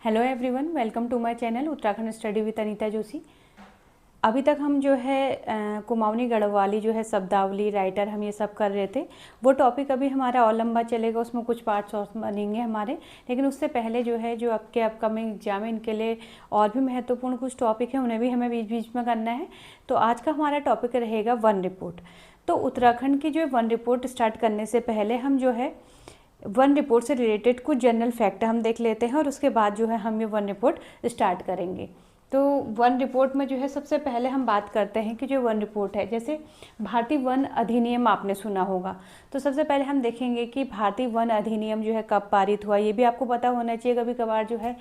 Hello everyone, welcome to my channel Uttarakhand study with Anita Joshi. अभी तक हम जो है कुमाऊनी गढ़वाली जो है शब्दावली राइटर हम ये सब कर रहे थे। वो टॉपिक अभी हमारा और लंबा चलेगा, उसमें कुछ पार्ट्स और बनेंगे हमारे। लेकिन उससे पहले जो है जो आपके अपकमिंग एग्जाम है इनके लिए और भी महत्वपूर्ण कुछ टॉपिक हैं, उन्हें भी हमें बीच बीच में करना है। तो आज का हमारा टॉपिक रहेगा वन रिपोर्ट। तो उत्तराखंड की जो वन रिपोर्ट स्टार्ट करने से पहले हम जो है वन रिपोर्ट से रिलेटेड कुछ जनरल फैक्ट हम देख लेते हैं और उसके बाद जो है हम ये वन रिपोर्ट स्टार्ट करेंगे। तो वन रिपोर्ट में जो है सबसे पहले हम बात करते हैं कि जो वन रिपोर्ट है, जैसे भारतीय वन अधिनियम आपने सुना होगा। तो सबसे पहले हम देखेंगे कि भारतीय वन अधिनियम जो है कब पारित हुआ, ये भी आपको पता होना चाहिए। कभी कभार जो है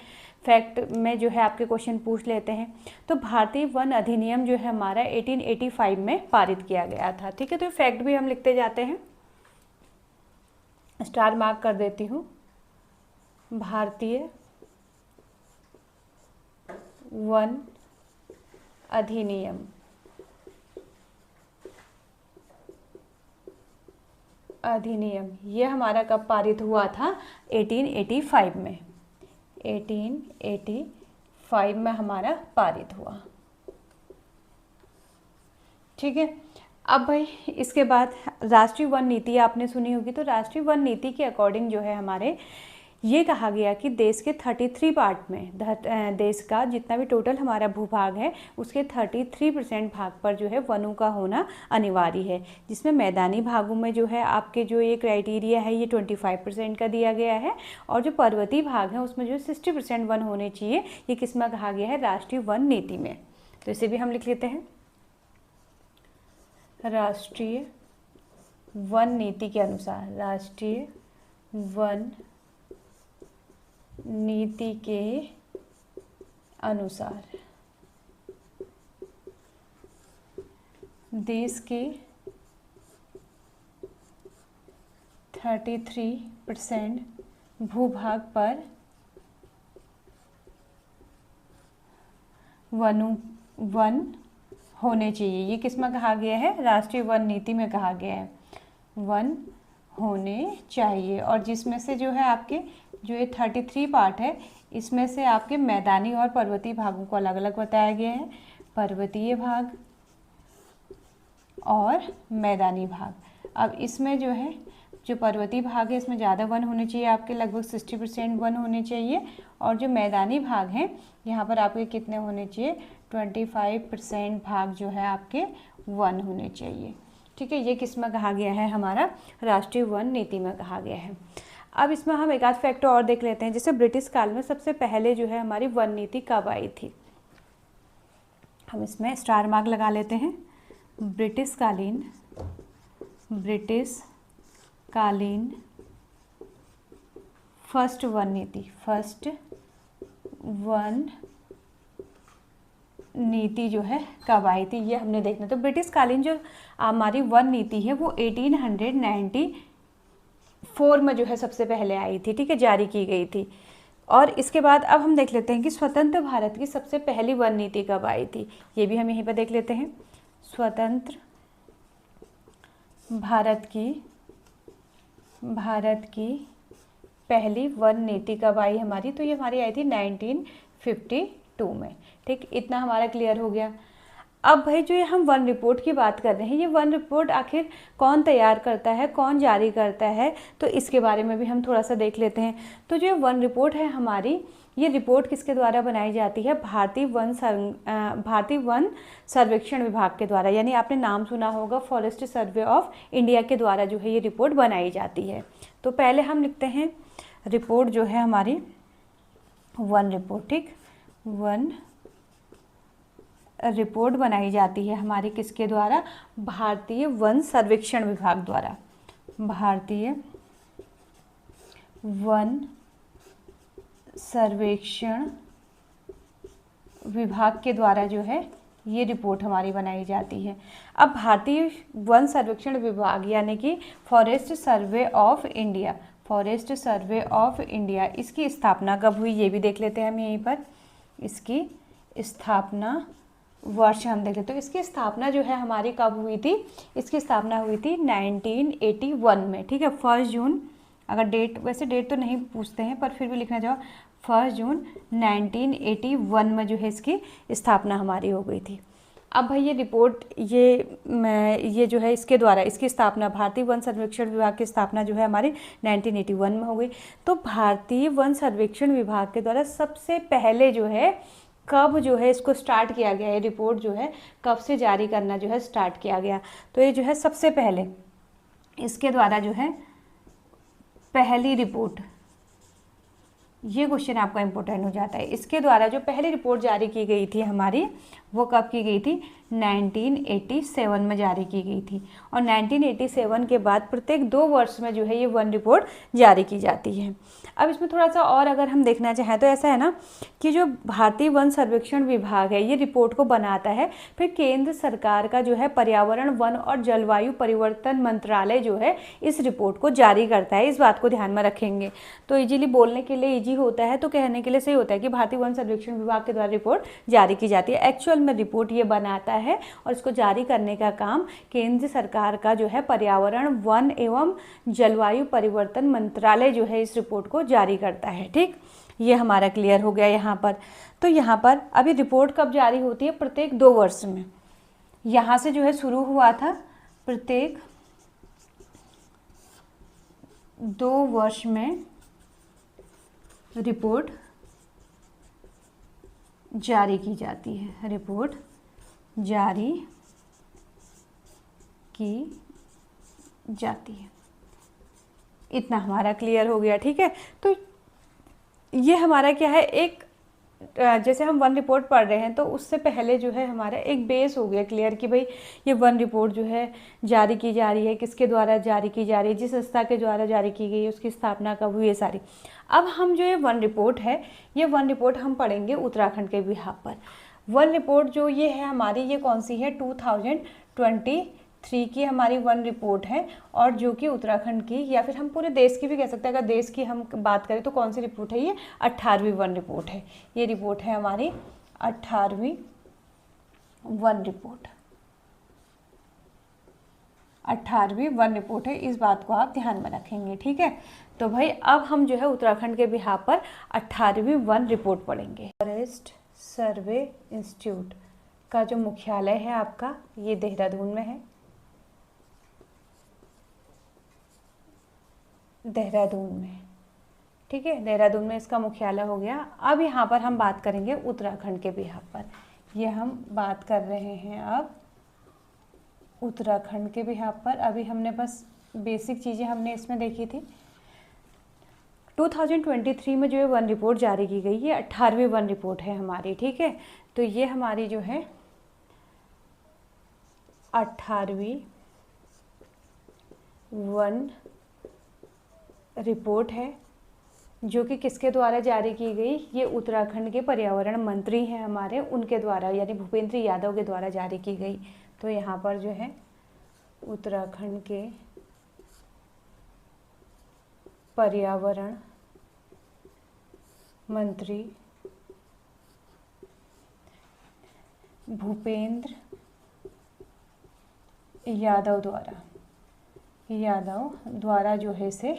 फैक्ट में जो है आपके क्वेश्चन पूछ लेते हैं। तो भारतीय वन अधिनियम जो है हमारा 1885 में पारित किया गया था। ठीक है, तो फैक्ट भी हम लिखते जाते हैं, स्टार मार्क कर देती हूँ। भारतीय वन अधिनियम ये हमारा कब पारित हुआ था? 1885 में। 1885 में हमारा पारित हुआ। ठीक है, अब भाई इसके बाद राष्ट्रीय वन नीति आपने सुनी होगी। तो राष्ट्रीय वन नीति के अकॉर्डिंग जो है हमारे ये कहा गया कि देश के 33 पार्ट में, देश का जितना भी टोटल हमारा भूभाग है उसके 33% भाग पर जो है वनों का होना अनिवार्य है। जिसमें मैदानी भागों में जो है आपके जो ये क्राइटेरिया है ये 25% का दिया गया है, और जो पर्वतीय भाग है उसमें जो 60% वन होने चाहिए। ये किसमें कहा गया है? राष्ट्रीय वन नीति में। तो इसे भी हम लिख लेते हैं, राष्ट्रीय वन नीति के अनुसार। राष्ट्रीय वन नीति के अनुसार देश के 33% भूभाग पर वन होने चाहिए। ये किस में कहा गया है? राष्ट्रीय वन नीति में कहा गया है वन होने चाहिए। और जिसमें से जो है आपके जो ये 33 पार्ट है इसमें से आपके मैदानी और पर्वतीय भागों को अलग अलग बताया गया है। पर्वतीय भाग और मैदानी भाग। अब इसमें जो है जो पर्वतीय भाग है इसमें ज़्यादा वन होने चाहिए, आपके लगभग 60% वन होने चाहिए। और जो मैदानी भाग हैं यहाँ पर आपके कितने होने चाहिए? 25% भाग जो है आपके वन होने चाहिए। ठीक है, ये किस में कहा गया है? हमारा राष्ट्रीय वन नीति में कहा गया है। अब इसमें हम एक आध फैक्ट और देख लेते हैं। जैसे ब्रिटिश काल में सबसे पहले जो है हमारी वन नीति कब आई थी? हम इसमें स्टार मार्क लगा लेते हैं। ब्रिटिश कालीन फर्स्ट वन नीति जो है कब आई थी, ये हमने देखना। तो ब्रिटिश कालीन जो हमारी वन नीति है वो 1894 में जो है सबसे पहले आई थी। ठीक है, जारी की गई थी। और इसके बाद अब हम देख लेते हैं कि स्वतंत्र भारत की सबसे पहली वन नीति कब आई थी, ये भी हम यहीं पर देख लेते हैं। स्वतंत्र भारत की पहली वन नीति कब आई हमारी? तो ये हमारी आई थी 1952 में। ठीक, इतना हमारा क्लियर हो गया। अब भाई जो ये हम वन रिपोर्ट की बात कर रहे हैं, ये वन रिपोर्ट आखिर कौन तैयार करता है, कौन जारी करता है, तो इसके बारे में भी हम थोड़ा सा देख लेते हैं। तो जो वन रिपोर्ट है हमारी, ये रिपोर्ट किसके द्वारा बनाई जाती है? भारतीय वन सर्वेक्षण विभाग के द्वारा। यानी आपने नाम सुना होगा, फॉरेस्ट सर्वे ऑफ इंडिया के द्वारा जो है ये रिपोर्ट बनाई जाती है। तो पहले हम लिखते हैं रिपोर्ट जो है हमारी वन रिपोर्ट। ठीक, वन रिपोर्ट बनाई जाती है हमारी किसके द्वारा? भारतीय वन सर्वेक्षण विभाग द्वारा। भारतीय वन सर्वेक्षण विभाग के द्वारा जो है ये रिपोर्ट हमारी बनाई जाती है। अब भारतीय वन सर्वेक्षण विभाग यानी कि फॉरेस्ट सर्वे ऑफ इंडिया, इसकी स्थापना कब हुई ये भी देख लेते हैं हम यहीं पर। इसकी स्थापना वर्ष हम देख लेते हैं। तो इसकी स्थापना जो है हमारी कब हुई थी? इसकी स्थापना हुई थी 1981 में। ठीक है, 1 जून, अगर डेट, वैसे डेट तो नहीं पूछते हैं पर फिर भी लिखना चाहो, 1 जून 1981 में जो है इसकी स्थापना हमारी हो गई थी। अब भाई ये रिपोर्ट ये जो है इसके द्वारा इसकी स्थापना भारतीय वन सर्वेक्षण विभाग की स्थापना जो है हमारी 1981 में हो गई। तो भारतीय वन सर्वेक्षण विभाग के द्वारा सबसे पहले जो है कब जो है इसको स्टार्ट किया गया, ये रिपोर्ट जो है कब से जारी करना जो है स्टार्ट किया गया। तो ये जो है सबसे पहले इसके द्वारा जो है पहली रिपोर्ट, ये क्वेश्चन आपका इम्पोर्टेंट हो जाता है। इसके द्वारा जो पहली रिपोर्ट जारी की गई थी हमारी, वो कब की गई थी? 1987 में जारी की गई थी। और 1987 के बाद प्रत्येक 2 वर्ष में जो है ये वन रिपोर्ट जारी की जाती है। अब इसमें थोड़ा सा और अगर हम देखना चाहें तो ऐसा है ना कि जो भारतीय वन सर्वेक्षण विभाग है ये रिपोर्ट को बनाता है, फिर केंद्र सरकार का जो है पर्यावरण, वन और जलवायु परिवर्तन मंत्रालय जो है इस रिपोर्ट को जारी करता है। इस बात को ध्यान में रखेंगे तो इजीली बोलने के लिए इजी होता है, तो कहने के लिए सही होता है कि भारतीय वन सर्वेक्षण विभाग के द्वारा रिपोर्ट जारी की जाती है। एक्चुअल में रिपोर्ट ये बनाता है और इसको जारी करने का काम केंद्र सरकार का जो है पर्यावरण, वन एवं जलवायु परिवर्तन मंत्रालय जो है इस रिपोर्ट को जारी करता है। ठीक, ये हमारा क्लियर हो गया यहाँ पर। तो यहाँ पर अभी रिपोर्ट कब जारी होती है? प्रत्येक 2 वर्ष में। यहाँ से जो है शुरू हुआ था प्रत्येक 2 वर्ष में रिपोर्ट जारी की जाती है, रिपोर्ट जारी की जाती है। इतना हमारा क्लियर हो गया। ठीक है, तो ये हमारा क्या है, एक जैसे हम वन रिपोर्ट पढ़ रहे हैं तो उससे पहले जो है हमारा एक बेस हो गया क्लियर कि भाई ये वन रिपोर्ट जो है जारी की जा रही है, किसके द्वारा जारी की जा रही है, जिस संस्था के द्वारा जारी की गई है, उसकी स्थापना कब हुई है, सारी। अब हम जो ये वन रिपोर्ट है, ये वन रिपोर्ट हम पढ़ेंगे उत्तराखंड के बिहाफ पर। वन रिपोर्ट जो ये है हमारी, ये कौन सी है? 2023 की हमारी वन रिपोर्ट है, और जो कि उत्तराखंड की या फिर हम पूरे देश की भी कह सकते हैं। अगर देश की हम बात करें तो कौन सी रिपोर्ट है? ये 18वीं वन रिपोर्ट है। ये रिपोर्ट है हमारी 18वीं वन रिपोर्ट, 18वीं वन रिपोर्ट है। इस बात को आप ध्यान में रखेंगे। ठीक है, तो भाई अब हम जो है उत्तराखंड के बिहाफ पर 18वीं वन रिपोर्ट पढ़ेंगे। फॉरेस्ट सर्वे इंस्टीट्यूट का जो मुख्यालय है आपका, ये देहरादून में है, देहरादून में। ठीक है, देहरादून में इसका मुख्यालय हो गया। अब यहाँ पर हम बात करेंगे उत्तराखंड के बिहाफ पर। ये हम बात कर रहे हैं अब उत्तराखंड के बिहाफ पर। अभी हमने बस बेसिक चीज़ें हमने इसमें देखी थी। 2023 में जो है वन रिपोर्ट जारी की गई, ये 18वीं वन रिपोर्ट है हमारी। ठीक है, तो ये हमारी जो है 18वीं वन रिपोर्ट है, जो कि किसके द्वारा जारी की गई? ये उत्तराखंड के पर्यावरण मंत्री हैं हमारे, उनके द्वारा, यानी भूपेंद्र यादव के द्वारा जारी की गई। तो यहाँ पर जो है उत्तराखंड के पर्यावरण मंत्री भूपेंद्र यादव द्वारा जो है इसे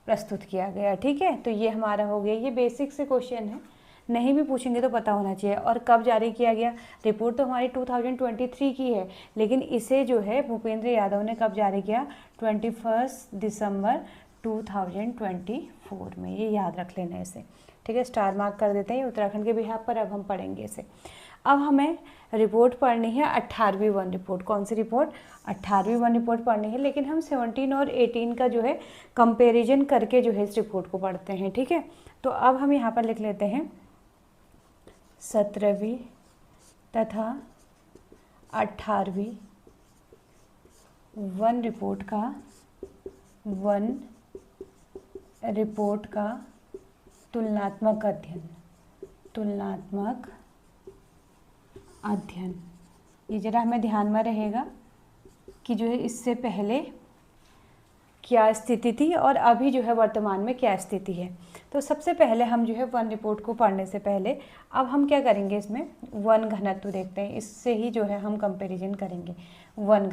प्रस्तुत किया गया। ठीक है, तो ये हमारा हो गया। ये बेसिक से क्वेश्चन है, नहीं भी पूछेंगे तो पता होना चाहिए। और कब जारी किया गया? रिपोर्ट तो हमारी 2023 की है, लेकिन इसे जो है भूपेंद्र यादव ने कब जारी किया? 21 दिसंबर 2024 में। ये याद रख लेना इसे। ठीक है, स्टार मार्क कर देते हैं उत्तराखंड के बिहाफ पर। अब हम पढ़ेंगे इसे। अब हमें रिपोर्ट पढ़नी है 18वीं वन रिपोर्ट। कौन सी रिपोर्ट? 18वीं वन रिपोर्ट पढ़नी है, लेकिन हम 17 और 18 का जो है कंपैरिजन करके जो है इस रिपोर्ट को पढ़ते हैं। ठीक है, तो अब हम यहाँ पर लिख लेते हैं 17वीं तथा 18वीं वन रिपोर्ट का तुलनात्मक अध्ययन। ये जरा हमें ध्यान में रहेगा कि जो है इससे पहले क्या स्थिति थी और अभी जो है वर्तमान में क्या स्थिति है। तो सबसे पहले हम जो है वन रिपोर्ट को पढ़ने से पहले अब हम क्या करेंगे, इसमें वन घनत्व देखते हैं। इससे ही जो है हम कंपैरिजन करेंगे। वन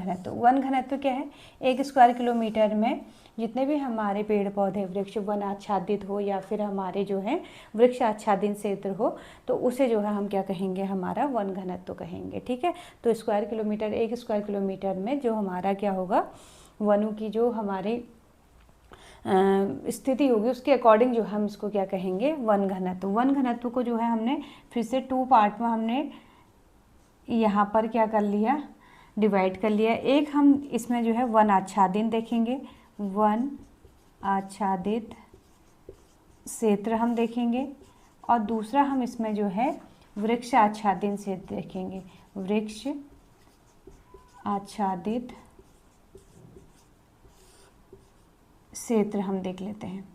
घनत्व क्या है? 1 स्क्वायर किलोमीटर में जितने भी हमारे पेड़ पौधे वृक्ष वन आच्छादित हो या फिर हमारे जो है वृक्ष आच्छादित क्षेत्र हो, तो उसे जो है हम क्या कहेंगे, हमारा वन घनत्व कहेंगे। ठीक है, तो स्क्वायर किलोमीटर, 1 स्क्वायर किलोमीटर में जो हमारा क्या होगा, वनों की जो हमारी स्थिति होगी उसके अकॉर्डिंग जो हम इसको क्या कहेंगे, वन घनत्व। वन घनत्व को जो है हमने फिर से 2 पार्ट में हमने यहाँ पर क्या कर लिया, डिवाइड कर लिया। एक हम इसमें जो है वन आच्छादित देखेंगे, वन आच्छादित क्षेत्र हम देखेंगे, और दूसरा हम इसमें जो है वृक्ष आच्छादित क्षेत्र देखेंगे, वृक्ष आच्छादित क्षेत्र हम देख लेते हैं।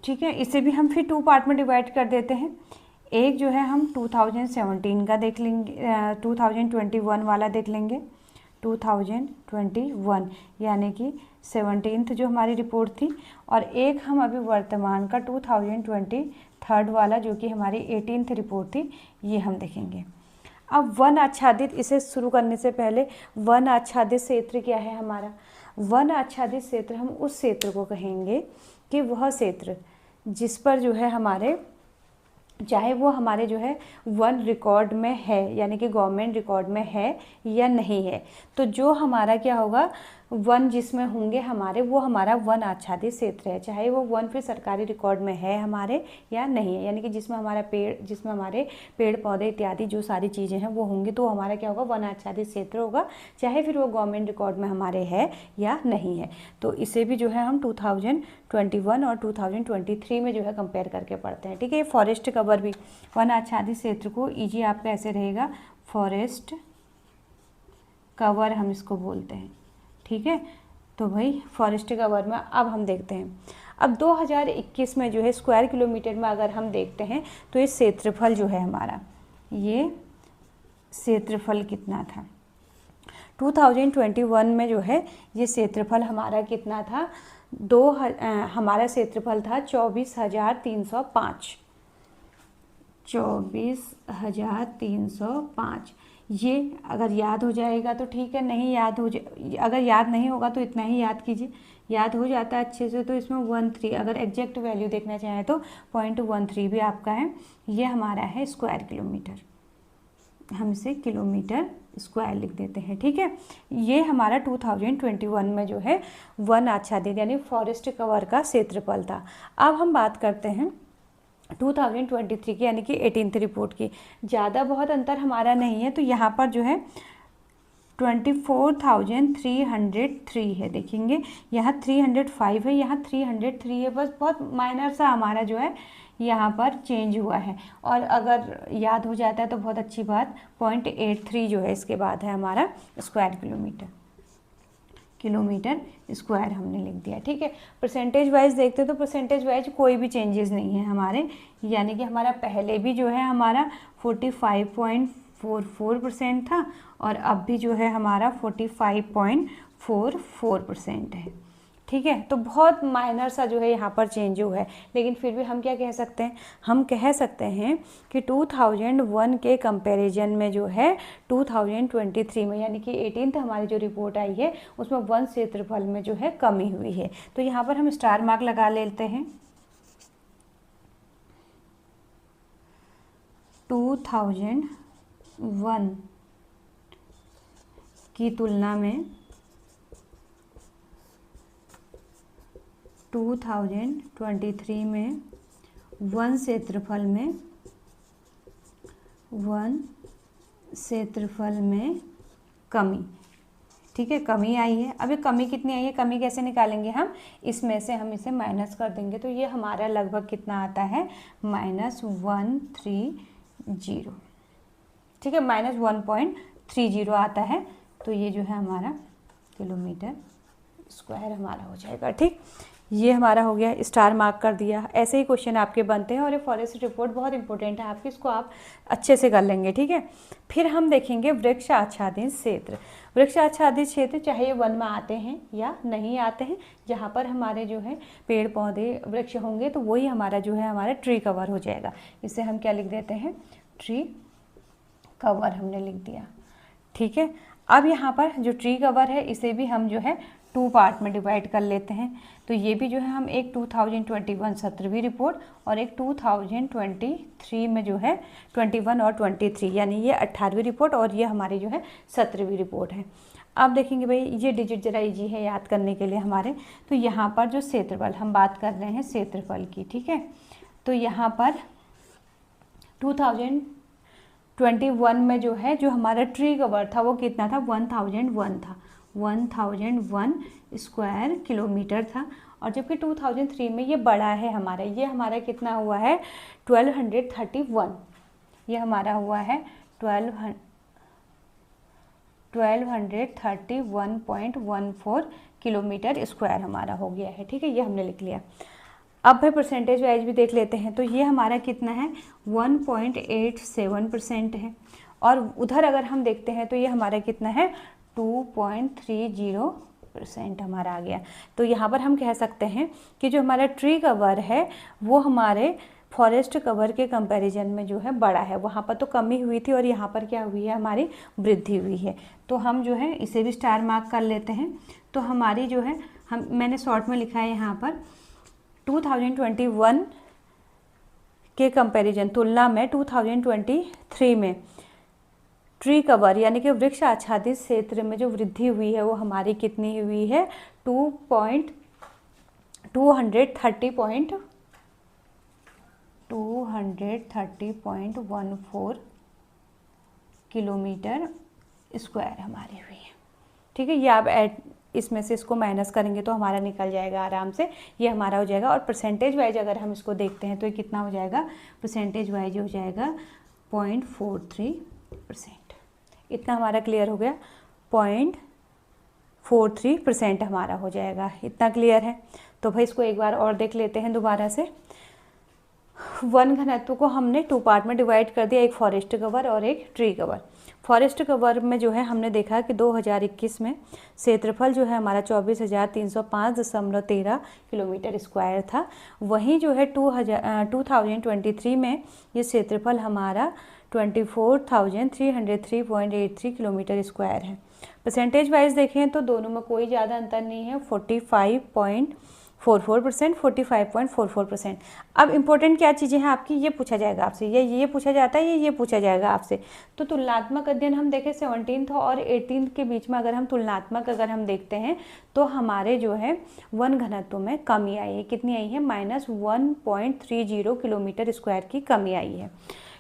ठीक है, इसे भी हम फिर 2 पार्ट में डिवाइड कर देते हैं। एक जो है हम 2017 का देख लेंगे, 2021 वाला देख लेंगे, 2021 यानी कि 17th जो हमारी रिपोर्ट थी, और एक हम अभी वर्तमान का 2023 वाला जो कि हमारी 18th रिपोर्ट थी, ये हम देखेंगे। अब वन आच्छादित, इसे शुरू करने से पहले वन आच्छादित क्षेत्र क्या है हमारा, वन आच्छादित क्षेत्र हम उस क्षेत्र को कहेंगे कि वह क्षेत्र जिस पर जो है हमारे, चाहे वो हमारे जो है वन रिकॉर्ड में है यानी कि गवर्नमेंट रिकॉर्ड में है या नहीं है, तो जो हमारा क्या होगा, वन जिसमें होंगे हमारे, वो हमारा वन आच्छादित क्षेत्र है, चाहे वो वन फिर सरकारी रिकॉर्ड में है हमारे या नहीं है, यानी कि जिसमें हमारे पेड़ पौधे इत्यादि जो सारी चीज़ें हैं वो होंगी, तो हमारा क्या होगा, वन आच्छादित क्षेत्र होगा, चाहे फिर वो गवर्नमेंट रिकॉर्ड में हमारे है या नहीं है। तो इसे भी जो है हम 2021 और 2023 में जो है कंपेयर करके पढ़ते हैं। ठीक है, फॉरेस्ट कवर भी, वन आच्छादित क्षेत्र को ईजी आपका ऐसे रहेगा, फॉरेस्ट कवर हम इसको बोलते हैं। ठीक है, तो भाई फॉरेस्ट कवर में अब हम देखते हैं, अब 2021 में जो है स्क्वायर किलोमीटर में अगर हम देखते हैं तो ये क्षेत्रफल जो है हमारा, ये क्षेत्रफल कितना था, 2021 में जो है ये क्षेत्रफल हमारा कितना था, हमारा क्षेत्रफल था 24,305, 24,305। ये अगर याद हो जाएगा तो ठीक है, नहीं याद हो अगर याद नहीं होगा तो इतना ही याद कीजिए, याद हो जाता है अच्छे से तो इसमें 13, अगर एग्जैक्ट वैल्यू देखना चाहें तो 0.13 भी आपका है। ये हमारा है स्क्वायर किलोमीटर, हम इसे किलोमीटर स्क्वायर लिख देते हैं। ठीक है, ये हमारा 2021 में जो है वन आच्छादित यानी फॉरेस्ट कवर का क्षेत्रफल था। अब हम बात करते हैं 2023 की यानी कि 18th रिपोर्ट की। ज़्यादा बहुत अंतर हमारा नहीं है, तो यहाँ पर जो है 24,303 है, देखेंगे यहाँ 305 है, यहाँ 303 है, बस बहुत माइनर सा हमारा जो है यहाँ पर चेंज हुआ है, और अगर याद हो जाता है तो बहुत अच्छी बात, 0.83 जो है इसके बाद है हमारा स्क्वायर किलोमीटर स्क्वायर हमने लिख दिया। ठीक है, परसेंटेज वाइज देखते तो परसेंटेज वाइज कोई भी चेंजेस नहीं है हमारे, यानी कि हमारा पहले भी जो है हमारा 45.44% था, और अब भी जो है हमारा 45.44% है। ठीक है, तो बहुत माइनर सा जो है यहाँ पर चेंज हुआ है, लेकिन फिर भी हम क्या कह सकते हैं, हम कह सकते हैं कि 2001 के कंपैरिजन में जो है 2023 में यानी कि 18th हमारी जो रिपोर्ट आई है उसमें वन क्षेत्रफल में जो है कमी हुई है। तो यहाँ पर हम स्टार मार्क लगा लेते हैं। 2001 की तुलना में 2023 में वन क्षेत्रफल में कमी। ठीक है, कमी आई है। अब ये कमी कितनी आई है, कमी कैसे निकालेंगे हम, इसमें से हम इसे माइनस कर देंगे, तो ये हमारा लगभग कितना आता है, -130। ठीक है, -1.30 आता है, तो ये जो है हमारा किलोमीटर स्क्वायर हमारा हो जाएगा। ठीक, ये हमारा हो गया, स्टार मार्क कर दिया। ऐसे ही क्वेश्चन आपके बनते हैं, और ये फॉरेस्ट रिपोर्ट बहुत इंपॉर्टेंट है आपकी, इसको आप अच्छे से कर लेंगे। ठीक है, फिर हम देखेंगे वृक्ष आच्छादित क्षेत्र। वृक्ष आच्छादित क्षेत्र चाहे ये वन में आते हैं या नहीं आते हैं, जहाँ पर हमारे जो है पेड़ पौधे वृक्ष होंगे तो वही हमारा जो है हमारा ट्री कवर हो जाएगा। इसे हम क्या लिख देते हैं, ट्री कवर हमने लिख दिया। ठीक है, अब यहाँ पर जो ट्री कवर है इसे भी हम जो है 2 पार्ट में डिवाइड कर लेते हैं। तो ये भी जो है हम एक 2021 17वीं रिपोर्ट और एक 2023 में जो है 21 और 23, यानी ये 18वीं रिपोर्ट और ये हमारी जो है 17वीं रिपोर्ट है। अब देखेंगे भाई ये डिजिट जरा इजी है याद करने के लिए हमारे। तो यहाँ पर जो क्षेत्रफल, हम बात कर रहे हैं क्षेत्रफल की, ठीक है। तो यहाँ पर 2021 में जो है जो हमारा ट्री कवर था वो कितना था, 1001 था, 1001 स्क्वायर किलोमीटर था। और जबकि 2003 में ये बड़ा है हमारा, ये हमारा कितना हुआ है 1231, ये हमारा हुआ है 1231.14 किलोमीटर स्क्वायर हमारा हो गया है, ठीक है, ये हमने लिख लिया। अब भाई परसेंटेज वाइज भी देख लेते हैं। तो ये हमारा कितना है 1.87% है, और उधर अगर हम देखते हैं तो ये हमारा कितना है 2.30% हमारा आ गया। तो यहाँ पर हम कह सकते हैं कि जो हमारा ट्री कवर है वो हमारे फॉरेस्ट कवर के कंपैरिजन में जो है बड़ा है। वहाँ पर तो कमी हुई थी और यहाँ पर क्या हुई है, हमारी वृद्धि हुई है। तो हम जो है इसे भी स्टार मार्क कर लेते हैं। तो हमारी जो है मैंने शॉर्ट में लिखा है यहाँ पर 2021 के कंपैरिजन, तुलना में 2023 में ट्री कवर यानी कि वृक्ष आच्छादित क्षेत्र में जो वृद्धि हुई है वो हमारी कितनी हुई है 230.14 किलोमीटर स्क्वायर हमारी हुई है, ठीक है। ये आप इसमें से इसको माइनस करेंगे तो हमारा निकल जाएगा आराम से, ये हमारा हो जाएगा। और परसेंटेज वाइज अगर हम इसको देखते हैं तो ये कितना हो जाएगा, परसेंटेज वाइज हो जाएगा 0.43%। इतना हमारा क्लियर हो गया, 0.43% हमारा हो जाएगा, इतना क्लियर है। तो भाई इसको एक बार और देख लेते हैं दोबारा से। वन घनत्व को हमने 2 पार्ट में डिवाइड कर दिया, एक फॉरेस्ट कवर और एक ट्री कवर। फॉरेस्ट कवर में जो है हमने देखा कि 2021 में क्षेत्रफल जो है हमारा 24,305.13 किलोमीटर स्क्वायर था। वहीं जो है 2023 में ये क्षेत्रफल हमारा 24,303.83 किलोमीटर स्क्वायर है। परसेंटेज वाइज देखें तो दोनों में कोई ज़्यादा अंतर नहीं है, 45.44%, 45.44%। अब इम्पोर्टेंट क्या चीज़ें हैं आपकी, ये पूछा जाएगा आपसे, ये पूछा जाता है, ये पूछा जाएगा आपसे। तो तुलनात्मक अध्ययन हम देखें 17th और 18th के बीच में अगर हम तुलनात्मक अगर हम देखते हैं तो हमारे जो है वन घनत्व में कमी आई है। कितनी आई है, -1.30 किलोमीटर स्क्वायर की कमी आई है।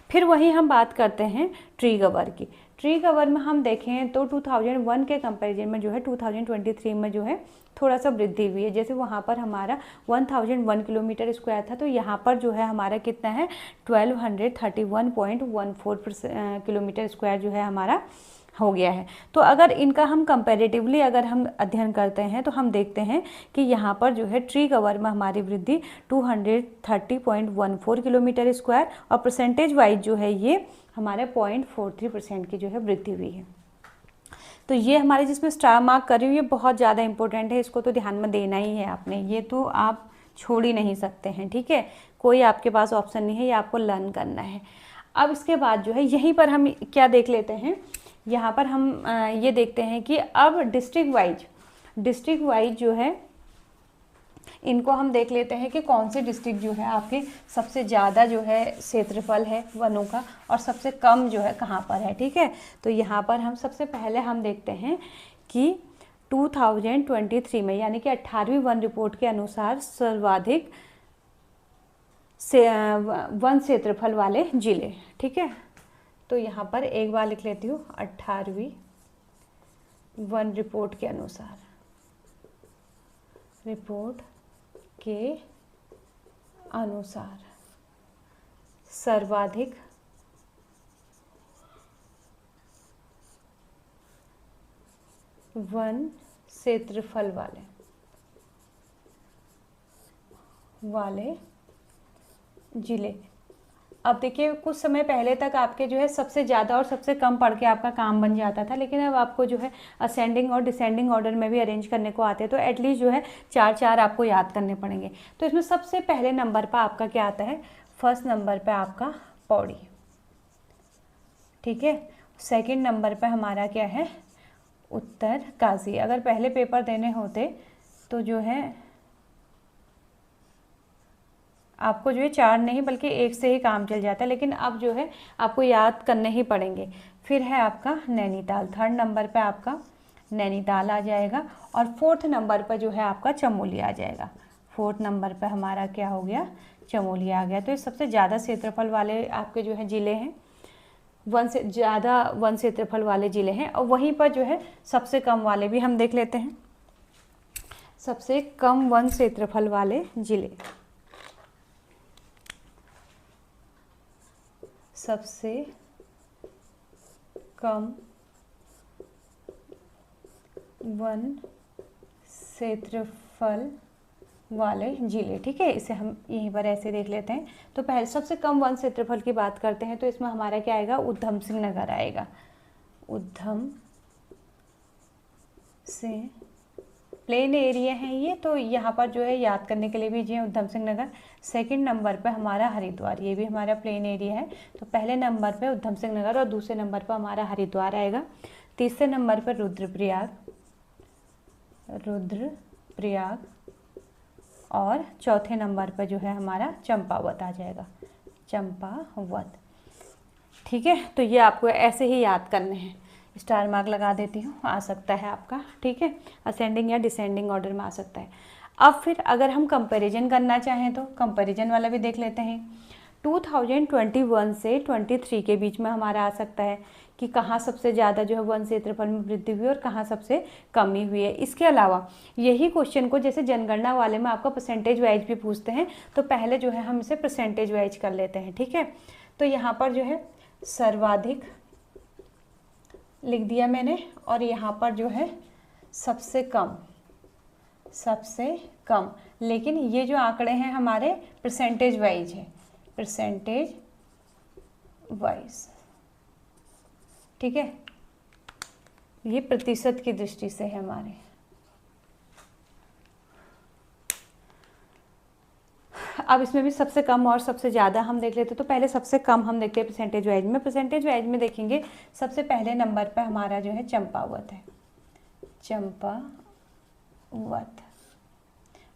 फिर वहीं हम बात करते हैं ट्री कवर की। ट्री कवर में हम देखें तो 2001 के कंपैरिजन में जो है 2023 में जो है थोड़ा सा वृद्धि हुई है। जैसे वहाँ पर हमारा 1001 किलोमीटर स्क्वायर था, तो यहाँ पर जो है हमारा कितना है 1231.14 किलोमीटर स्क्वायर जो है हमारा हो गया है। तो अगर इनका हम कंपैरेटिवली अगर हम अध्ययन करते हैं तो हम देखते हैं कि यहाँ पर जो है ट्री कवर में हमारी वृद्धि 230.14 किलोमीटर स्क्वायर और परसेंटेज वाइज जो है ये हमारे 0.43% की जो है वृद्धि हुई है। तो ये हमारे जिसमें स्टार मार्क कर रही हूँ ये बहुत ज़्यादा इंपॉर्टेंट है, इसको तो ध्यान में देना ही है आपने, ये तो आप छोड़ ही नहीं सकते हैं, ठीक है। कोई आपके पास ऑप्शन नहीं है, ये आपको लर्न करना है। अब इसके बाद जो है यहीं पर हम क्या देख लेते हैं, यहाँ पर हम ये देखते हैं कि अब डिस्ट्रिक्ट वाइज जो है इनको हम देख लेते हैं कि कौन से डिस्ट्रिक्ट जो है आपके सबसे ज़्यादा जो है क्षेत्रफल है वनों का और सबसे कम जो है कहाँ पर है, ठीक है। तो यहाँ पर हम सबसे पहले हम देखते हैं कि 2023 में यानी कि 18वीं वन रिपोर्ट के अनुसार सर्वाधिक वन क्षेत्रफल वाले जिले, ठीक है। तो यहाँ पर एक बार लिख लेती हूँ 18वीं वन रिपोर्ट के अनुसार, सर्वाधिक वन क्षेत्रफल वाले जिले। अब देखिए कुछ समय पहले तक आपके जो है सबसे ज़्यादा और सबसे कम पढ़ के आपका काम बन जाता था, लेकिन अब आपको जो है असेंडिंग और डिसेंडिंग ऑर्डर में भी अरेंज करने को आते हैं, तो एटलीस्ट जो है 4 आपको याद करने पड़ेंगे। तो इसमें सबसे पहले नंबर पर आपका क्या आता है, फर्स्ट नंबर पे आपका पौड़ी, ठीक है। सेकंड नंबर पे हमारा क्या है उत्तरकाशी। अगर पहले पेपर देने होते तो जो है आपको जो है 4 नहीं बल्कि 1 से ही काम चल जाता है, लेकिन अब जो है आपको याद करने ही पड़ेंगे। फिर है आपका नैनीताल, 3rd नंबर पे आपका नैनीताल आ जाएगा। और 4th नंबर पर जो है आपका चमोली आ जाएगा। 4th नंबर पे हमारा क्या हो गया, चमोली आ गया। तो ये सबसे ज़्यादा क्षेत्रफल वाले आपके जो है ज़िले हैं, वन क्षेत्रफल वाले ज़िले हैं। और वहीं पर जो है सबसे कम वाले भी हम देख लेते हैं, सबसे कम वन क्षेत्रफल वाले ज़िले। सबसे कम वन क्षेत्रफल वाले जिले, ठीक है, इसे हम यहीं पर ऐसे देख लेते हैं। तो पहले सबसे कम वन क्षेत्रफल की बात करते हैं तो इसमें हमारा क्या आएगा, उधम सिंह नगर आएगा। उधम सिंह प्लेन एरिया है ये, तो यहाँ पर जो है याद करने के लिए भी जी उधम सिंह नगर। 2nd नंबर पे हमारा हरिद्वार, ये भी हमारा प्लेन एरिया है। तो पहले नंबर पे उधम सिंह नगर और दूसरे नंबर पर हमारा हरिद्वार आएगा। तीसरे नंबर पर रुद्रप्रयाग, और चौथे नंबर पर जो है हमारा चंपावत आ जाएगा, चंपावत। ठीक है, तो ये आपको ऐसे ही याद करने हैं। स्टार मार्क लगा देती हूँ, आ सकता है आपका, ठीक है, असेंडिंग या डिसेंडिंग ऑर्डर में आ सकता है। अब फिर अगर हम कंपैरिजन करना चाहें तो कंपैरिजन वाला भी देख लेते हैं। 2021 से 23 के बीच में हमारा आ सकता है कि कहाँ सबसे ज़्यादा जो है वन क्षेत्रफल में वृद्धि हुई और कहाँ सबसे कमी हुई है। इसके अलावा यही क्वेश्चन को जैसे जनगणना वाले में आपका परसेंटेज वाइज भी पूछते हैं, तो पहले जो है हम इसे परसेंटेज वाइज कर लेते हैं, ठीक है। तो यहाँ पर जो है सर्वाधिक लिख दिया मैंने, और यहाँ पर जो है सबसे कम, लेकिन ये जो आंकड़े हैं हमारे परसेंटेज वाइज है, परसेंटेज वाइज, ठीक है, ये प्रतिशत की दृष्टि से है हमारे। अब इसमें भी सबसे कम और सबसे ज़्यादा हम देख लेते हैं। तो पहले सबसे कम हम देखते हैं परसेंटेज वाइज में। परसेंटेज वाइज में देखेंगे सबसे पहले नंबर पर हमारा जो है चंपावत है, चंपावत।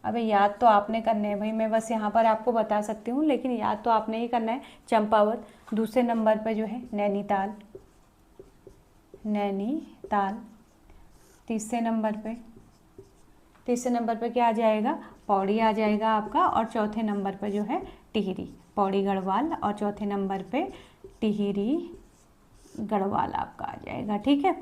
अबे याद तो आपने करने हैं भाई, मैं बस यहाँ पर आपको बता सकती हूँ, लेकिन याद तो आपने ही करना है, चंपावत। दूसरे नंबर पर जो है नैनीताल, तीसरे नंबर पे क्या आ जाएगा, पौड़ी आ जाएगा आपका। और चौथे नंबर पर जो है टिहरी, पौड़ी गढ़वाल, और चौथे नंबर पे टिहरी गढ़वाल आपका आ जाएगा, ठीक है।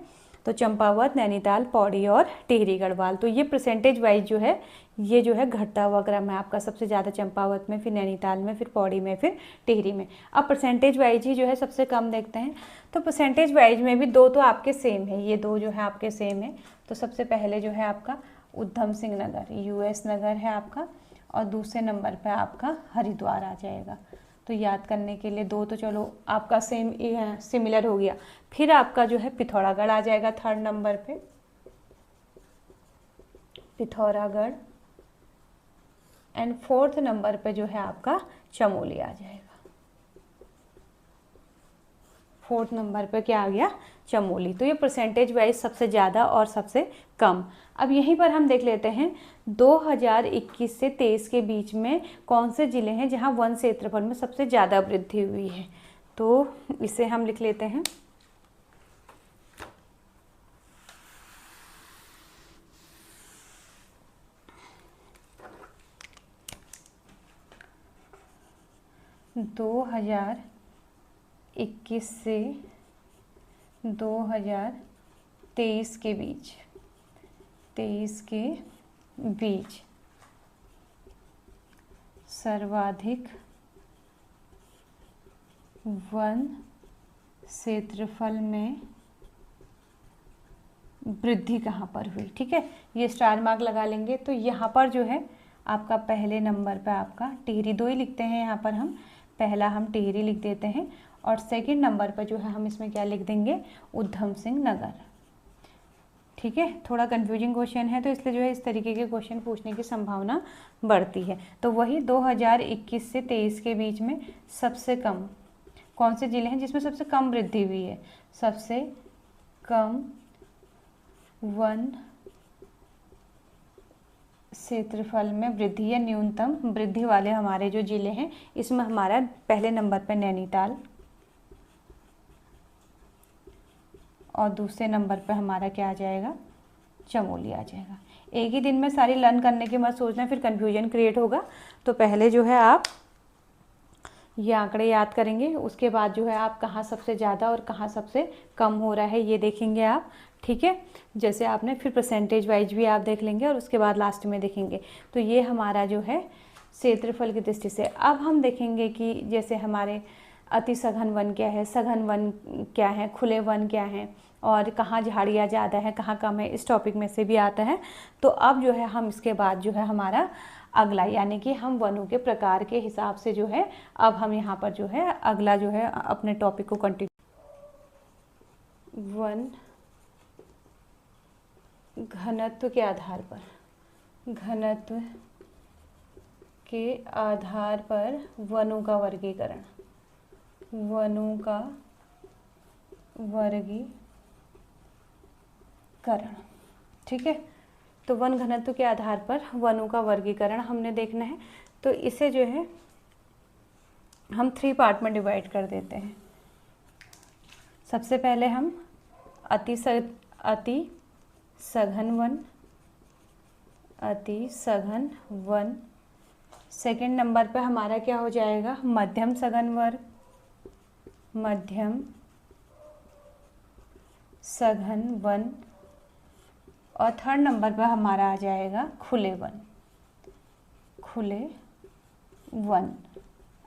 तो चंपावत, नैनीताल, पौड़ी और टिहरी गढ़वाल। तो ये परसेंटेज वाइज जो है ये जो है घटता हुआ क्रम है आपका, सबसे ज़्यादा चंपावत में, फिर नैनीताल में, फिर पौड़ी में, फिर टिहरी में। अब परसेंटेज वाइज ही जो है सबसे कम देखते हैं। तो परसेंटेज वाइज में भी दो तो आपके सेम है, ये दो जो है आपके सेम है। तो सबसे पहले जो है आपका उधम सिंह नगर, यूएस नगर है आपका, और दूसरे नंबर पर आपका हरिद्वार आ जाएगा। तो याद करने के लिए दो तो चलो आपका सिमिलर हो गया। फिर आपका जो है पिथौरागढ़ आ जाएगा 3rd नंबर पे, पिथौरागढ़। एंड 4th नंबर पे जो है आपका चमोली आ जाएगा। 4th नंबर पे क्या आ गया, चमोली। तो ये परसेंटेज वाइज सबसे ज़्यादा और सबसे कम। अब यहीं पर हम देख लेते हैं 2021 से 23 के बीच में कौन से ज़िले हैं जहां वन क्षेत्रफल में सबसे ज़्यादा वृद्धि हुई है। तो इसे हम लिख लेते हैं, दो 2021 से 2023 के बीच सर्वाधिक वन क्षेत्रफल में वृद्धि कहाँ पर हुई, ठीक है। ये स्टार मार्क लगा लेंगे। तो यहाँ पर जो है आपका पहले नंबर पे आपका टिहरी, दो ही लिखते हैं यहाँ पर हम, पहला हम टिहरी लिख देते हैं, और 2nd नंबर पर जो है हम इसमें क्या लिख देंगे, उधम सिंह नगर, ठीक है। थोड़ा कंफ्यूजिंग क्वेश्चन है तो इसलिए जो है इस तरीके के क्वेश्चन पूछने की संभावना बढ़ती है। तो वही 2021 से 23 के बीच में सबसे कम कौन से ज़िले हैं जिसमें सबसे कम वृद्धि हुई है, सबसे कम वन क्षेत्रफल में वृद्धि या न्यूनतम वृद्धि वाले हमारे जो जिले हैं, इसमें हमारा पहले नंबर पर नैनीताल और दूसरे नंबर पर हमारा क्या आ जाएगा, चमोली आ जाएगा। एक ही दिन में सारी लर्न करने की मत सोचना, फिर कन्फ्यूजन क्रिएट होगा। तो पहले जो है आप ये आंकड़े याद करेंगे, उसके बाद जो है आप कहाँ सबसे ज़्यादा और कहाँ सबसे कम हो रहा है ये देखेंगे आप, ठीक है। जैसे आपने फिर परसेंटेज वाइज भी आप देख लेंगे और उसके बाद लास्ट में देखेंगे। तो ये हमारा जो है क्षेत्रफल की दृष्टि से। अब हम देखेंगे कि जैसे हमारे अति सघन वन क्या है, सघन वन क्या है, खुले वन क्या है, और कहाँ झाड़ियाँ ज़्यादा है कहाँ कम है, इस टॉपिक में से भी आता है। तो अब जो है हम इसके बाद जो है हमारा अगला, यानी कि हम वनों के प्रकार के हिसाब से जो है अब हम यहाँ पर जो है अगला जो है अपने टॉपिक को कंटिन्यू। वन घनत्व के आधार पर, घनत्व के आधार पर वनों का वर्गीकरण, वनों का वर्गीकरण, ठीक है। तो वन घनत्व के आधार पर वनों का वर्गीकरण हमने देखना है। तो इसे जो है हम 3 पार्ट में डिवाइड कर देते हैं। सबसे पहले हम अति सघन वन, अति सघन वन। सेकंड नंबर पे हमारा क्या हो जाएगा, मध्यम सघन वर्ग, मध्यम सघन वन। और थर्ड नंबर पर हमारा आ जाएगा खुले वन, खुले वन।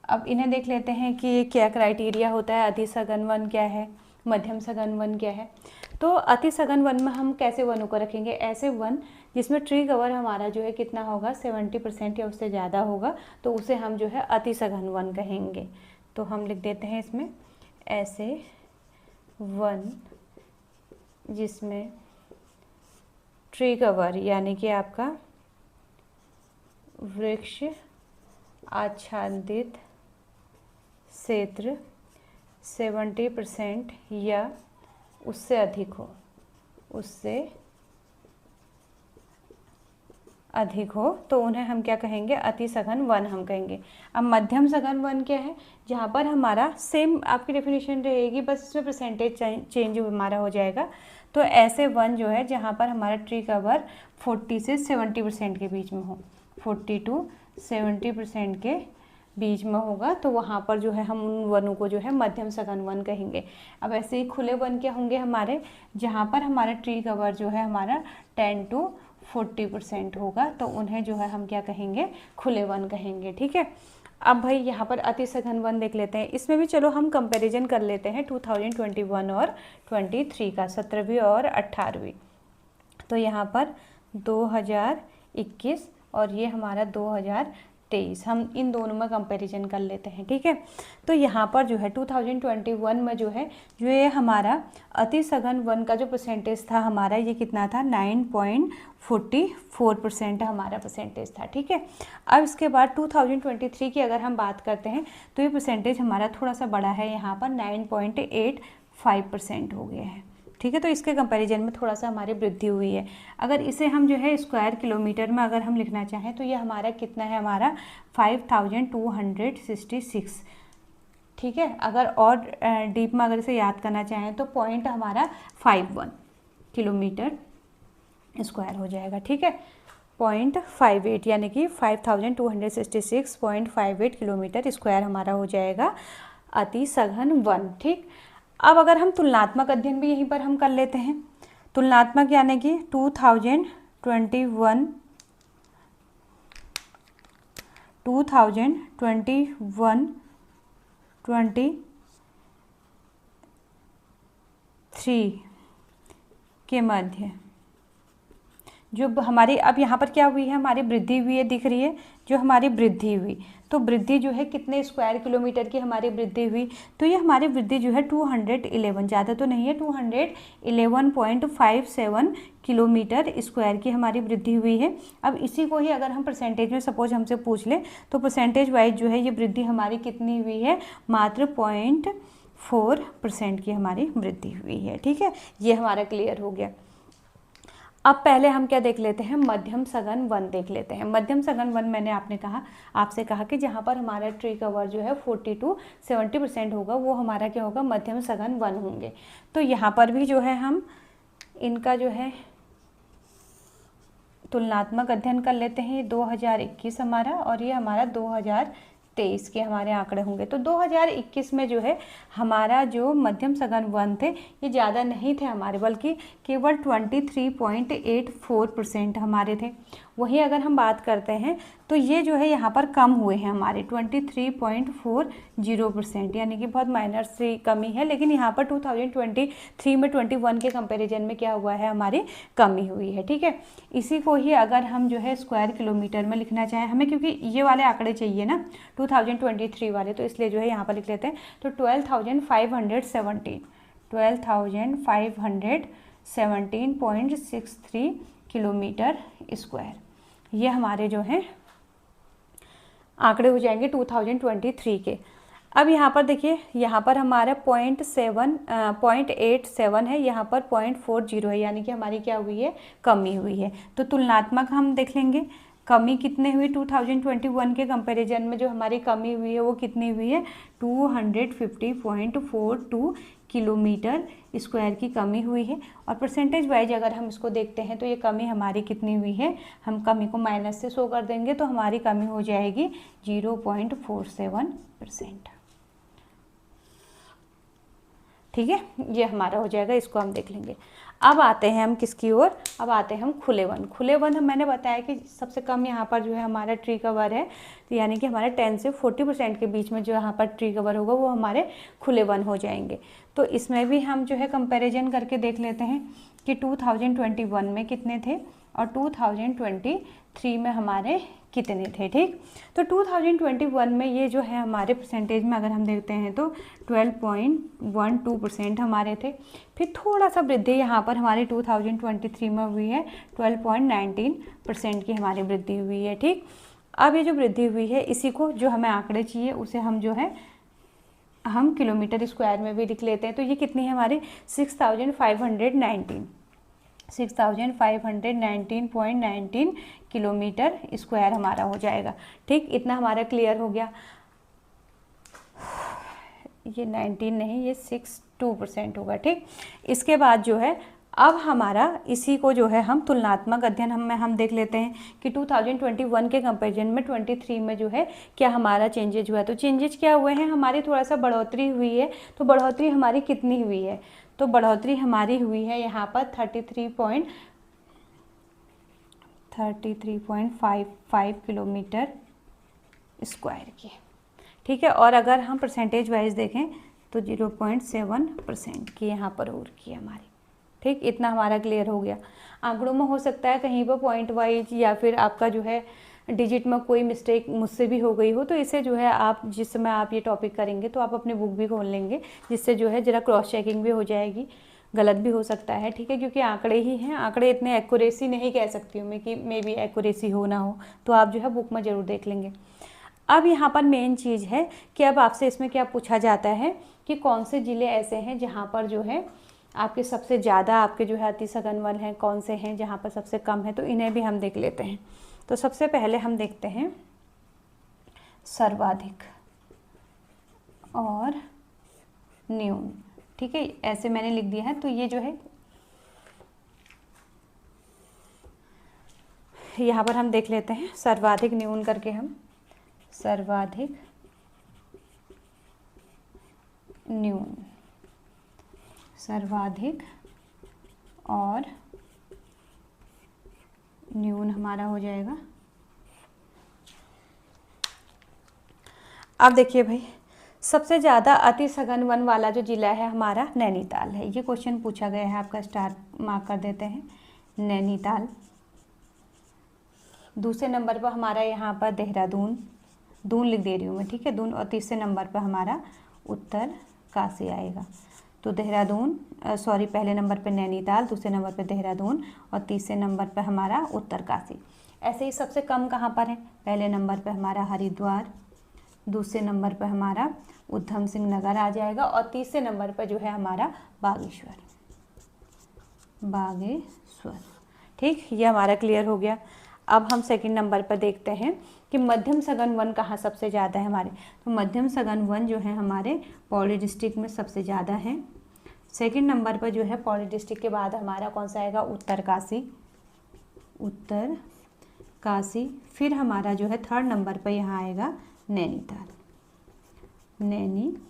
अब इन्हें देख लेते हैं कि ये क्या क्राइटेरिया होता है, अति सघन वन क्या है, मध्यम सघन वन क्या है। तो अति सघन वन में हम कैसे वनों को रखेंगे, ऐसे वन जिसमें ट्री कवर हमारा जो है कितना होगा 70% या उससे ज़्यादा होगा, तो उसे हम जो है अति सघन वन कहेंगे। तो हम लिख देते हैं इसमें ऐसे वन जिसमें ट्री कवर यानी कि आपका वृक्ष आच्छादित क्षेत्र 70% या उससे अधिक हो, उससे अधिक हो, तो उन्हें हम क्या कहेंगे, अति सघन वन हम कहेंगे। अब मध्यम सघन वन क्या है, जहाँ पर हमारा सेम आपकी डेफिनेशन रहेगी, बस इसमें परसेंटेज चेंज हमारा हो जाएगा। तो ऐसे वन जो है जहाँ पर हमारा ट्री कवर 40 से 70% के बीच में हो, 40 to 70% के बीच में होगा, तो वहाँ पर जो है हम उन वनों को जो है मध्यम सघन वन कहेंगे। अब ऐसे ही खुले वन क्या होंगे हमारे, जहाँ पर हमारा ट्री कवर जो है हमारा 10 to 40% होगा, तो उन्हें जो है हम क्या कहेंगे, खुले वन कहेंगे, ठीक है। अब भाई यहाँ पर अति सघन वन देख लेते हैं। इसमें भी चलो हम कंपैरिजन कर लेते हैं 2021 और 23 का, 17वीं और 18वीं। तो यहाँ पर 2021 और ये हमारा 2023, हम इन दोनों में कंपैरिजन कर लेते हैं, ठीक है। तो यहाँ पर जो है 2021 में जो है जो ये हमारा अति सघन वन का जो परसेंटेज था हमारा, ये कितना था 9.44% हमारा परसेंटेज था, ठीक है। अब इसके बाद 2023 की अगर हम बात करते हैं तो ये परसेंटेज हमारा थोड़ा सा बड़ा है, यहाँ पर 9.85% हो गया है, ठीक है। तो इसके कंपैरिजन में थोड़ा सा हमारी वृद्धि हुई है। अगर इसे हम जो है स्क्वायर किलोमीटर में अगर हम लिखना चाहें तो ये हमारा कितना है, हमारा 5266, ठीक है। अगर और डीप में अगर इसे याद करना चाहें तो पॉइंट हमारा 51 किलोमीटर स्क्वायर हो जाएगा, ठीक है। 0.58 यानी कि 5266.58 किलोमीटर स्क्वायर हमारा हो जाएगा अति सघन वन, ठीक। अब अगर हम तुलनात्मक अध्ययन भी यहीं पर हम कर लेते हैं, तुलनात्मक यानी कि 2021 23 के मध्य जो हमारी, अब यहाँ पर क्या हुई है, हमारी वृद्धि हुई है, दिख रही है जो हमारी वृद्धि हुई। तो वृद्धि जो है कितने स्क्वायर किलोमीटर की हमारी वृद्धि हुई, तो ये हमारी वृद्धि जो है 211, ज़्यादा तो नहीं है, 211.57 किलोमीटर स्क्वायर की हमारी वृद्धि हुई है। अब इसी को ही अगर हम परसेंटेज में सपोज हमसे पूछ लें तो परसेंटेज वाइज जो है ये वृद्धि हमारी कितनी हुई है, मात्र 0.4% की हमारी वृद्धि हुई है, ठीक है। ये हमारा क्लियर हो गया। अब पहले हम क्या देख लेते हैं, मध्यम सघन वन देख लेते हैं। मध्यम सघन वन मैंने आपसे कहा कि जहाँ पर हमारा ट्री कवर जो है 40 to 70% होगा, वो हमारा क्या होगा, मध्यम सघन वन होंगे। तो यहाँ पर भी जो है हम इनका जो है तुलनात्मक अध्ययन कर लेते हैं। ये 2021 हमारा और ये हमारा 2023 के हमारे आंकड़े होंगे। तो 2021 में जो है हमारा जो मध्यम सघन वन थे ये ज़्यादा नहीं थे हमारे, बल्कि केवल 23.84% हमारे थे। वहीं अगर हम बात करते हैं तो ये जो है यहाँ पर कम हुए हैं हमारे 23.40%, यानी कि बहुत माइनर सी कमी है। लेकिन यहाँ पर 2023 में 21 के कंपैरिजन में क्या हुआ है, हमारी कमी हुई है। ठीक है, इसी को ही अगर हम जो है स्क्वायर किलोमीटर में लिखना चाहें हमें, क्योंकि ये वाले आंकड़े चाहिए ना 2023 वाले, तो इसलिए जो है यहाँ पर लिख लेते हैं। तो 12,517.63 किलोमीटर स्क्वायर, ये हमारे जो हैं आंकड़े हो जाएंगे 2023 के। अब यहाँ पर देखिए, यहाँ पर हमारा 0.87 है, यहाँ पर 0.40 है, यानी कि हमारी क्या हुई है, कमी हुई है। तो तुलनात्मक हम देख लेंगे, कमी कितने हुई 2021 के कंपैरिजन में, जो हमारी कमी हुई है वो कितनी हुई है, 250.42 किलोमीटर स्क्वायर की कमी हुई है। और परसेंटेज वाइज अगर हम इसको देखते हैं तो ये कमी हमारी कितनी हुई है, हम कमी को माइनस से शो कर देंगे तो हमारी कमी हो जाएगी 0.47%। ठीक है, ये हमारा हो जाएगा, इसको हम देख लेंगे। अब आते हैं हम किसकी ओर, अब आते हैं हम खुले वन। खुले वन मैंने बताया कि सबसे कम यहाँ पर जो है हमारा ट्री कवर है, तो यानी कि हमारे 10 से 40% के बीच में जो यहाँ पर ट्री कवर होगा वो हमारे खुले वन हो जाएंगे। तो इसमें भी हम जो है कंपैरिजन करके देख लेते हैं कि 2021 में कितने थे और 2023 में हमारे कितने थे। ठीक, तो 2021 में ये जो है हमारे परसेंटेज में अगर हम देखते हैं तो 12.12% हमारे थे। फिर थोड़ा सा वृद्धि यहाँ पर हमारे 2023 में हुई है, 12.19% की हमारी वृद्धि हुई है। ठीक, अब ये जो वृद्धि हुई है इसी को जो हमें आंकड़े चाहिए उसे हम जो है हम किलोमीटर स्क्वायर में भी लिख लेते हैं। तो ये कितनी है हमारी 6,519.19 किलोमीटर स्क्वायर हमारा हो जाएगा। ठीक, इतना हमारा क्लियर हो गया। ये 19 नहीं, ये 62% होगा। ठीक, इसके बाद जो है अब हमारा इसी को जो है हम तुलनात्मक अध्ययन हम देख लेते हैं कि 2021 के कंपैरिजन में 23 में जो है क्या हमारा चेंजेज हुआ है। तो चेंजेज क्या हुए हैं, हमारी थोड़ा सा बढ़ोतरी हुई है। तो बढ़ोतरी हमारी कितनी हुई है, तो बढ़ोतरी हमारी हुई है यहाँ पर 33.55 किलोमीटर स्क्वायर की। ठीक है, और अगर हम परसेंटेज वाइज देखें तो 0.7% की यहाँ पर और की हमारी। ठीक, इतना हमारा क्लियर हो गया। आंकड़ों में हो सकता है कहीं पर पॉइंट वाइज या फिर आपका जो है डिजिट में कोई मिस्टेक मुझसे भी हो गई हो, तो इसे जो है आप जिस समय आप ये टॉपिक करेंगे तो आप अपनी बुक भी खोल लेंगे, जिससे जो है ज़रा क्रॉस चेकिंग भी हो जाएगी। गलत भी हो सकता है, ठीक है, क्योंकि आंकड़े ही हैं, आंकड़े इतने एक्यूरेसी नहीं कह सकती हूँ मैं कि मे बी एक्यूरेसी हो ना हो, तो आप जो है बुक में ज़रूर देख लेंगे। अब यहाँ पर मेन चीज़ है कि अब आपसे इसमें क्या पूछा जाता है कि कौन से ज़िले ऐसे हैं जहाँ पर जो है आपके सबसे ज़्यादा आपके जो है अति सघन वन हैं, कौन से हैं जहाँ पर सबसे कम है, तो इन्हें भी हम देख लेते हैं। तो सबसे पहले हम देखते हैं सर्वाधिक और न्यून। ठीक है, ऐसे मैंने लिख दिया है। तो ये जो है यहाँ पर हम देख लेते हैं सर्वाधिक न्यून करके, हम सर्वाधिक न्यून, सर्वाधिक और न्यून हमारा हो जाएगा। अब देखिए भाई, सबसे ज़्यादा अति सघन वन वाला जो जिला है हमारा नैनीताल है। ये क्वेश्चन पूछा गया है, आपका स्टार मार्क कर देते हैं, नैनीताल। दूसरे नंबर पर हमारा यहाँ पर देहरादून, दून लिख दे रही हूँ मैं, ठीक है, दून। और तीसरे नंबर पर हमारा उत्तरकाशी आएगा। तो देहरादून, पहले नंबर पर नैनीताल, दूसरे नंबर पर देहरादून और तीसरे नंबर पर हमारा उत्तरकाशी। ऐसे ही सबसे कम कहाँ पर है, पहले नंबर पर हमारा हरिद्वार, दूसरे नंबर पर हमारा उधम सिंह नगर आ जाएगा और तीसरे नंबर पर जो है हमारा बागेश्वर। ठीक, ये हमारा क्लियर हो गया। अब हम सेकंड नंबर पर देखते हैं कि मध्यम सघन वन कहाँ सबसे ज़्यादा है हमारे। तो मध्यम सघन वन जो है हमारे पौड़ी डिस्ट्रिक्ट में सबसे ज़्यादा है। सेकंड नंबर पर जो है पौड़ी डिस्ट्रिक्ट के बाद हमारा कौन सा आएगा, उत्तरकाशी, उत्तरकाशी। फिर हमारा जो है थर्ड नंबर पर यहाँ आएगा नैनीताल, नैनीताल।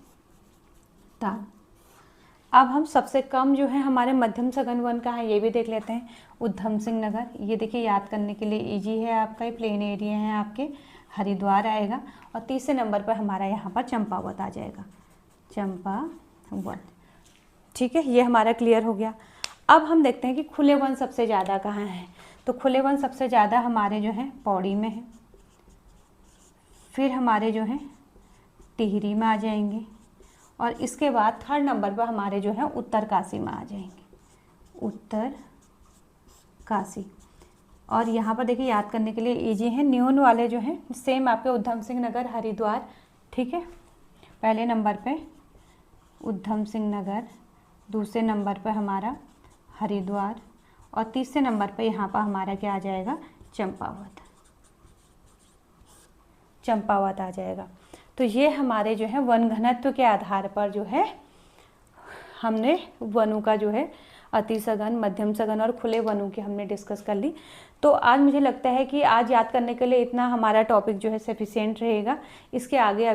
अब हम सबसे कम जो है हमारे मध्यम सघन वन कहाँ है ये भी देख लेते हैं, उधम सिंह नगर। ये देखिए याद करने के लिए इजी है आपका, ये प्लेन एरिया है आपके, हरिद्वार आएगा। और तीसरे नंबर पर हमारा यहाँ पर चंपावत आ जाएगा, चंपावत। ठीक है, ये हमारा क्लियर हो गया। अब हम देखते हैं कि खुले वन सबसे ज़्यादा कहाँ है। तो खुले वन सबसे ज़्यादा हमारे जो है पौड़ी में है, फिर हमारे जो है टिहरी में आ जाएंगे, और इसके बाद थर्ड नंबर पर हमारे जो है उत्तरकाशी में आ जाएंगे, उत्तरकाशी। और यहाँ पर देखिए याद करने के लिए इजी है, न्यून वाले जो हैं सेम आपके उधम सिंह नगर, हरिद्वार। ठीक है, पहले नंबर पे उधम सिंह नगर, दूसरे नंबर पर हमारा हरिद्वार, और तीसरे नंबर पे यहाँ पर हमारा क्या आ जाएगा, चंपावत, चंपावत आ जाएगा। तो ये हमारे जो है वन घनत्व के आधार पर जो है हमने वनों का जो है अति सघन, मध्यम सघन और खुले वनों की हमने डिस्कस कर ली। तो आज मुझे लगता है कि आज याद करने के लिए इतना हमारा टॉपिक जो है सफिशिएंट रहेगा। इसके आगे